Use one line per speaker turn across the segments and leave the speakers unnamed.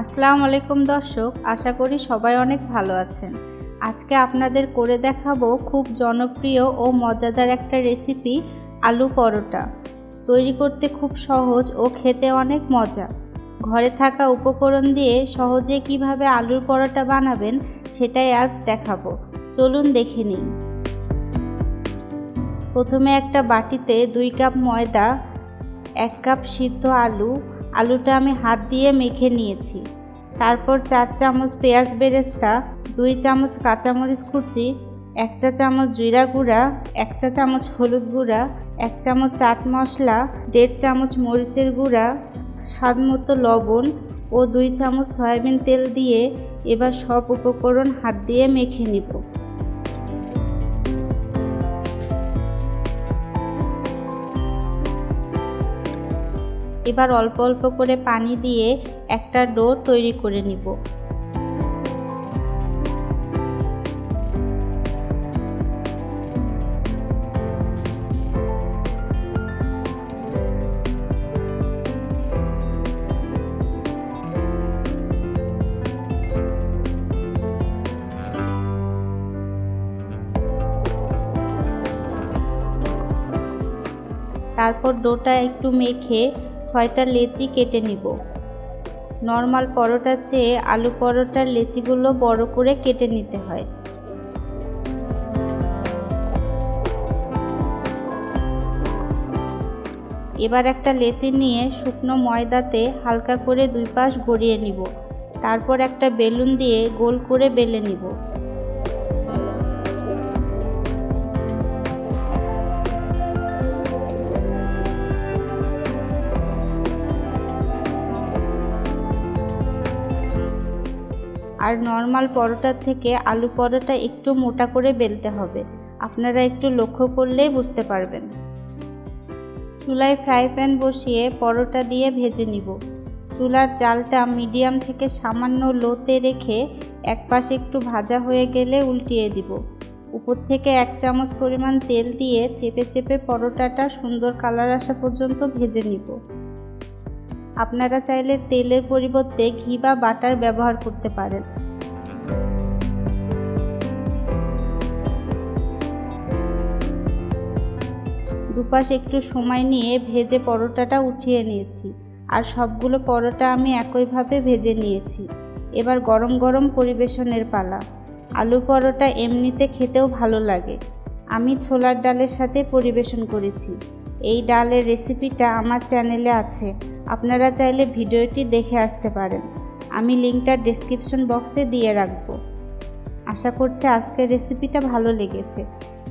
আসসালামু আলাইকুম দর্শক, আশা করি সবাই অনেক ভালো আছেন। আজকে আপনাদের করে দেখাবো খুব জনপ্রিয় ও মজাদার একটা রেসিপি, আলু পরোটা। তৈরি করতে খুব সহজ ও খেতে অনেক মজা। ঘরে থাকা উপকরণ দিয়ে সহজে কিভাবে আলুর পরোটা বানাবেন সেটাই আজ দেখাবো। চলুন দেখে নিন। প্রথমে একটা বাটিতে 2 কাপ ময়দা, 1 কাপ সিদ্ধ আলুটা আমি হাত দিয়ে মেখে নিয়েছি। তারপর 4 চামচ পেঁয়াজ বেরেস্তা, 2 চামচ কাঁচামরিচ কুচি, 1 চা চামচ জিরা গুঁড়া, 1 চা চামচ হলুদ গুঁড়া, 1 চামচ চাট মশলা, 1.5 চামচ মরিচের গুঁড়া, স্বাদ মতো লবণ ও 2 চামচ সয়াবিন তেল দিয়ে এবার সব উপকরণ হাত দিয়ে মেখে নিব। এবার অল্প অল্প করে পানি দিয়ে একটা ডো তৈরি করে নিব। তারপর ডোটা একটু মেখে 6টা লেচি কেটে নিব। নর্মাল পরোটার চেয়ে আলু পরোটার লেচিগুলো বড় করে কেটে নিতে হয়। এবার একটা লেচি নিয়ে শুকনো ময়দাতে হালকা করে 2 পাশ গড়িয়ে নিব। তারপর একটা বেলুন দিয়ে গোল করে বেলে নিব। আর নর্মাল পরোটার থেকে আলু পরোটা একটু মোটা করে বেলতে হবে। আপনারা একটু লক্ষ্য করলেই বুঝতে পারবেন। চুলায় ফ্রাই প্যান বসিয়ে পরোটা দিয়ে ভেজে নিব। চুলার জালটা মিডিয়াম থেকে সামান্য লোতে রেখে এক পাশ একটু ভাজা হয়ে গেলে উল্টিয়ে দিব। উপর থেকে 1 চামচ পরিমাণ তেল দিয়ে চেপে চেপে পরোটাটা সুন্দর কালার আসা পর্যন্ত ভেজে নিব। আপনারা চাইলে তেলের পরিবর্তে ঘি বা বাটার ব্যবহার করতে পারেন। দুপাশ একটু সময় নিয়ে ভেজে পরোটাটা উঠিয়ে নিয়েছি। আর সবগুলো পরোটা আমি একইভাবে ভেজে নিয়েছি। এবার গরম গরম পরিবেশনের পালা। আলু পরোটা এমনিতে খেতেও ভালো লাগে। আমি ছোলার ডালের সাথে পরিবেশন করেছি। এই ডালের রেসিপিটা আমার চ্যানেলে আছে, আপনারা চাইলে ভিডিওটি দেখে আসতে পারেন। আমি লিঙ্কটা ডেসক্রিপশন বক্সে দিয়ে রাখব। আশা করছি আজকের রেসিপিটা ভালো লেগেছে।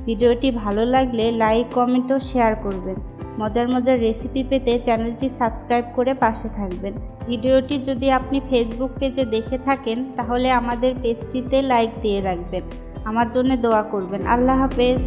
ভিডিওটি ভালো লাগলে লাইক, কমেন্ট ও শেয়ার করবেন। মজার মজার রেসিপি পেতে চ্যানেলটি সাবস্ক্রাইব করে পাশে থাকবেন। ভিডিওটি যদি আপনি ফেসবুক পেজে দেখে থাকেন তাহলে আমাদের পেজটিতে লাইক দিয়ে রাখবেন। আমার জন্য দোয়া করবেন। আল্লাহ হাফেজ।